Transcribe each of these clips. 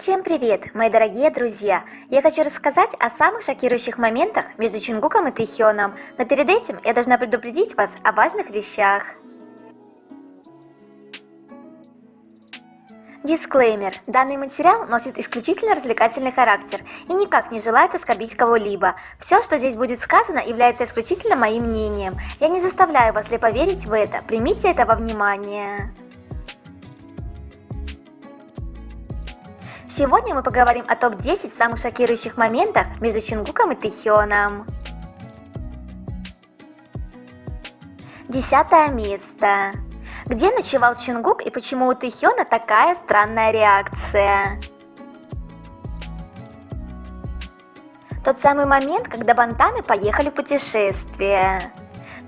Всем привет, мои дорогие друзья! Я хочу рассказать о самых шокирующих моментах между Чингуком и Тэхёном, но перед этим я должна предупредить вас о важных вещах. Дисклеймер. Данный материал носит исключительно развлекательный характер и никак не желает оскорбить кого-либо. Все, что здесь будет сказано, является исключительно моим мнением. Я не заставляю вас слепо верить в это, примите это во внимание. Сегодня мы поговорим о топ-10 самых шокирующих моментах между Чингуком и Тэхёном. 10 место. Где ночевал Чингук и почему у Тэхёна такая странная реакция? Тот самый момент, когда бантаны поехали в путешествие.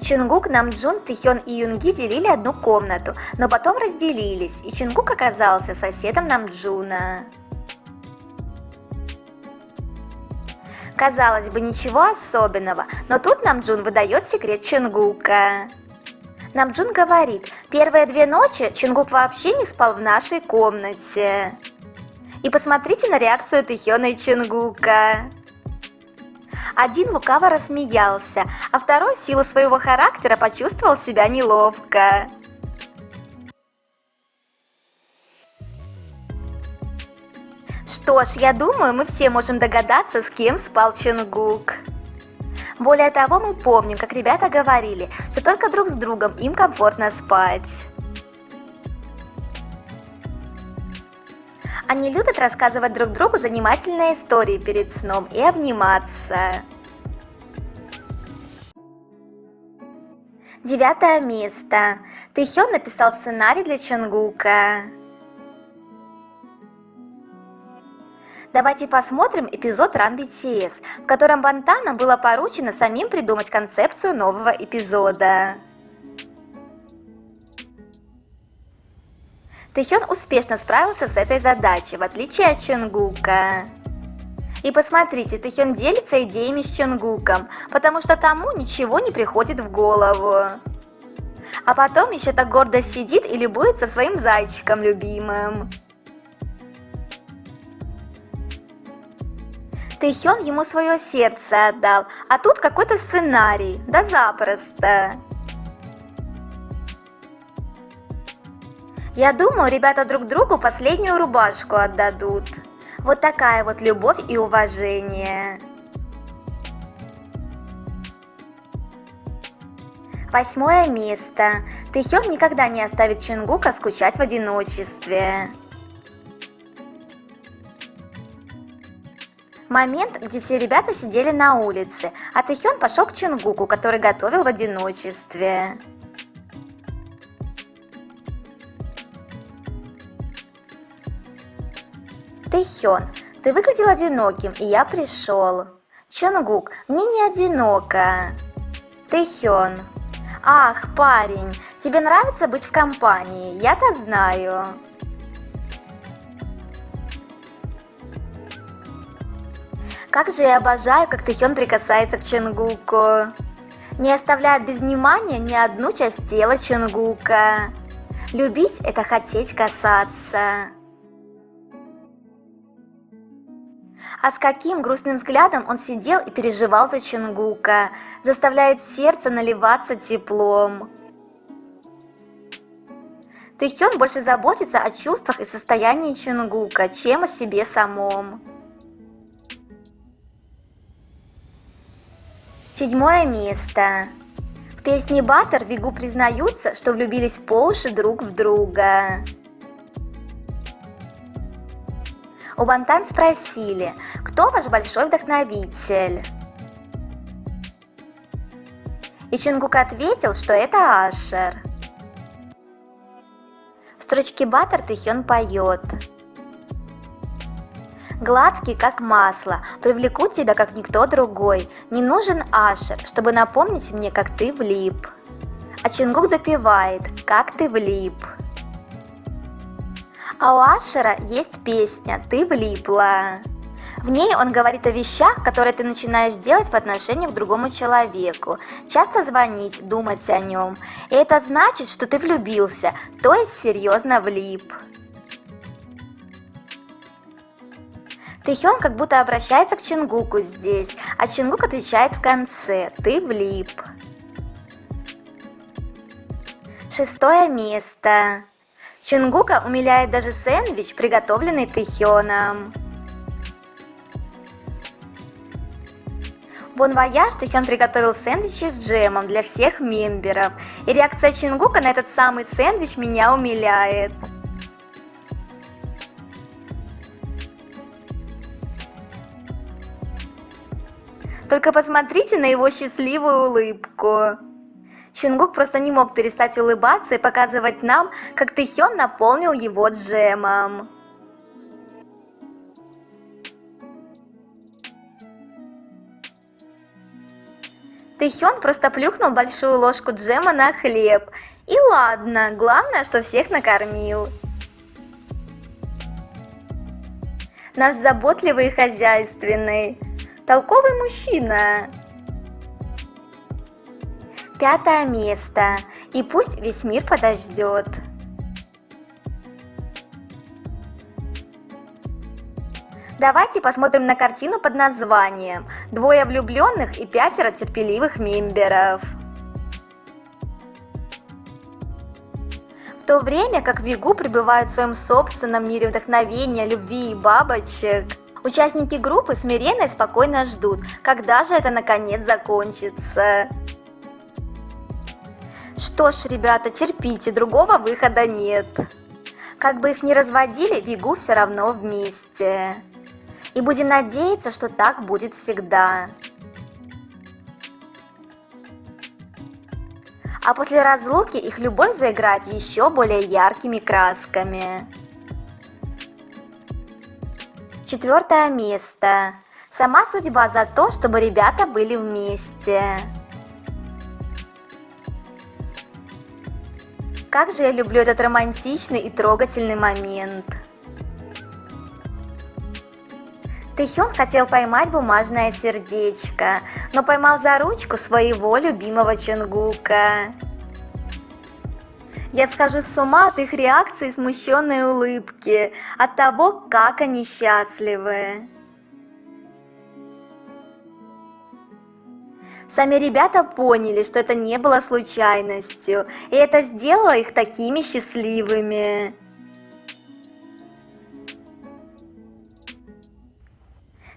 Чингук, Намджун, Тэхён и Юнги делили одну комнату, но потом разделились, и Чингук оказался соседом Намджуна. Казалось бы, ничего особенного, но тут Намджун выдает секрет Чингука. Намджун говорит, первые 2 ночи Чингук вообще не спал в нашей комнате. И посмотрите на реакцию Тэхёна и Чингука. Один лукаво рассмеялся, а второй в силу своего характера почувствовал себя неловко. Что ж, я думаю, мы все можем догадаться, с кем спал Чингук. Более того, мы помним, как ребята говорили, что только друг с другом им комфортно спать. Они любят рассказывать друг другу занимательные истории перед сном и обниматься. 9 место. Тэхён написал сценарий для Чингука. Давайте посмотрим эпизод Run BTS, в котором бантанам было поручено самим придумать концепцию нового эпизода. Тэхён успешно справился с этой задачей, в отличие от Чингука. И посмотрите, Тэхён делится идеями с Чингуком, потому что тому ничего не приходит в голову. А потом еще так гордо сидит и любуется своим зайчиком любимым. Тэхён ему свое сердце отдал, а тут какой-то сценарий, да запросто. Я думаю, ребята друг другу последнюю рубашку отдадут. Вот такая вот любовь и уважение. 8 место. Тэхён никогда не оставит Чингука скучать в одиночестве. Момент, где все ребята сидели на улице, а Тэхён пошел к Чингуку, который готовил в одиночестве. Тэхён, ты выглядел одиноким, и я пришел. Чингук, мне не одиноко. Тэхён, ах, парень, тебе нравится быть в компании, я-то знаю. Как же я обожаю, как Тэхён прикасается к Чингуку. Не оставляет без внимания ни одну часть тела Чингука. Любить – это хотеть касаться. А с каким грустным взглядом он сидел и переживал за Чингука, заставляет сердце наливаться теплом. Тэхён больше заботится о чувствах и состоянии Чингука, чем о себе самом. 7 место. В песне Butter Вигу признаются, что влюбились по уши друг в друга. У бантан спросили, кто ваш большой вдохновитель? И Чингук ответил, что это Ашер. В строчке Butter Тэхён поет. Гладкий, как масло, привлеку тебя, как никто другой. Не нужен Ашер, чтобы напомнить мне, как ты влип. А Чингук допевает, как ты влип. А у Ашера есть песня «Ты влипла». В ней он говорит о вещах, которые ты начинаешь делать по отношению к другому человеку. Часто звонить, думать о нем. И это значит, что ты влюбился, то есть серьезно влип. Тэхён как будто обращается к Чингуку здесь, а Чингук отвечает в конце: «Ты влип». 6 место. Чингука умиляет даже сэндвич, приготовленный Тэхёном. Бон Вояж Тэхён приготовил сэндвичи с джемом для всех мемберов, и реакция Чингука на этот самый сэндвич меня умиляет. Только посмотрите на его счастливую улыбку. Чингук просто не мог перестать улыбаться и показывать нам, как Тэхён наполнил его джемом. Тэхён просто плюхнул большую ложку джема на хлеб. И ладно, главное, что всех накормил. Наш заботливый и хозяйственный, толковый мужчина. 5 место. И пусть весь мир подождет. Давайте посмотрим на картину под названием «Двое влюбленных и 5 терпеливых мемберов». В то время как Вигу пребывает в своем собственном мире вдохновения, любви и бабочек, участники группы смиренно и спокойно ждут, когда же это наконец закончится. Что ж, ребята, терпите, другого выхода нет. Как бы их ни разводили, Вигу все равно вместе. И будем надеяться, что так будет всегда. А после разлуки их любовь заиграет еще более яркими красками. 4 место. Сама судьба за то, чтобы ребята были вместе. Как же я люблю этот романтичный и трогательный момент. Тэхён хотел поймать бумажное сердечко, но поймал за ручку своего любимого Чингука. Я схожу с ума от их реакции и смущенной улыбки, от того, как они счастливы. Сами ребята поняли, что это не было случайностью, и это сделало их такими счастливыми.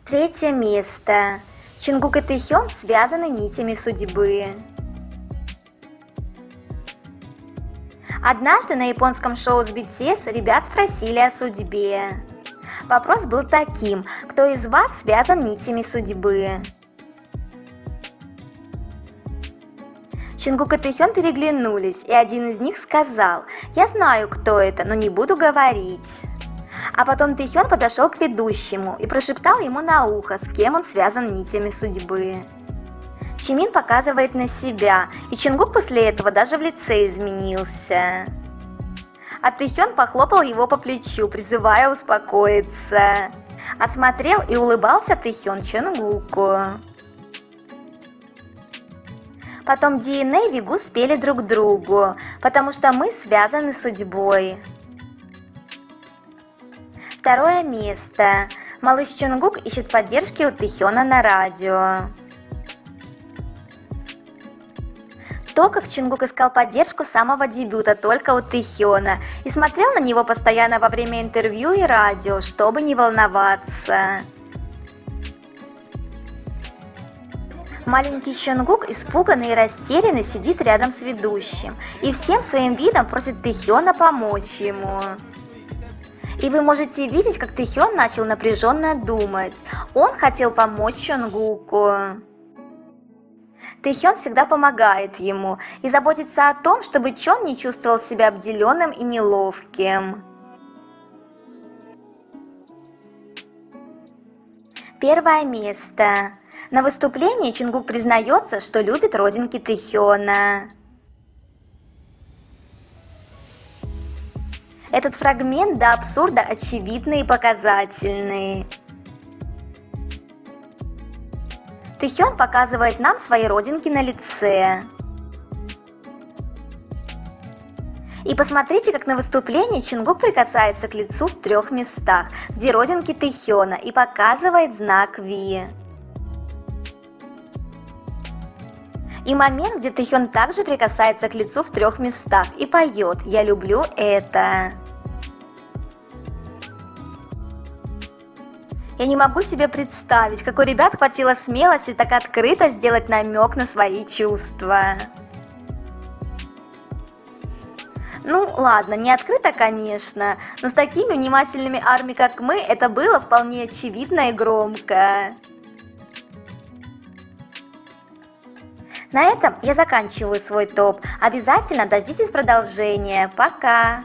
3 место. Чингук и Тэхён связаны нитями судьбы. Однажды на японском шоу с BTS ребят спросили о судьбе. Вопрос был таким: кто из вас связан нитями судьбы? Чингук и Тэхён переглянулись, и один из них сказал: «Я знаю, кто это, но не буду говорить». А потом Тэхён подошел к ведущему и прошептал ему на ухо, с кем он связан нитями судьбы. Чимин показывает на себя, и Чингук после этого даже в лице изменился. А Тэхён похлопал его по плечу, призывая успокоиться. А смотрел и улыбался Тэхён Чингуку. Потом DNA и Вигу спели друг другу, потому что мы связаны судьбой. 2 место. Малыш Чингук ищет поддержки у Тэхёна на радио. То, как Чингук искал поддержку с самого дебюта только у Тэхёна и смотрел на него постоянно во время интервью и радио, чтобы не волноваться. Маленький Чингук, испуганный и растерянный, сидит рядом с ведущим и всем своим видом просит Тэхёна помочь ему. И вы можете видеть, как Тэхён начал напряженно думать. Он хотел помочь Чингуку. Тэхён всегда помогает ему и заботится о том, чтобы Чон не чувствовал себя обделенным и неловким. 1 место. На выступлении Чингук признается, что любит родинки Тэхёна. Этот фрагмент до абсурда очевидный и показательный. Тэхён показывает нам свои родинки на лице. И посмотрите, как на выступлении Чингук прикасается к лицу в 3 местах, где родинки Тэхёна, и показывает знак Ви. И момент, где Тэхён также прикасается к лицу в 3 местах и поет «Я люблю это». Я не могу себе представить, как у ребят хватило смелости так открыто сделать намек на свои чувства. Ну ладно, не открыто, конечно, но с такими внимательными арми, как мы, это было вполне очевидно и громко. На этом я заканчиваю свой топ. Обязательно дождитесь продолжения. Пока!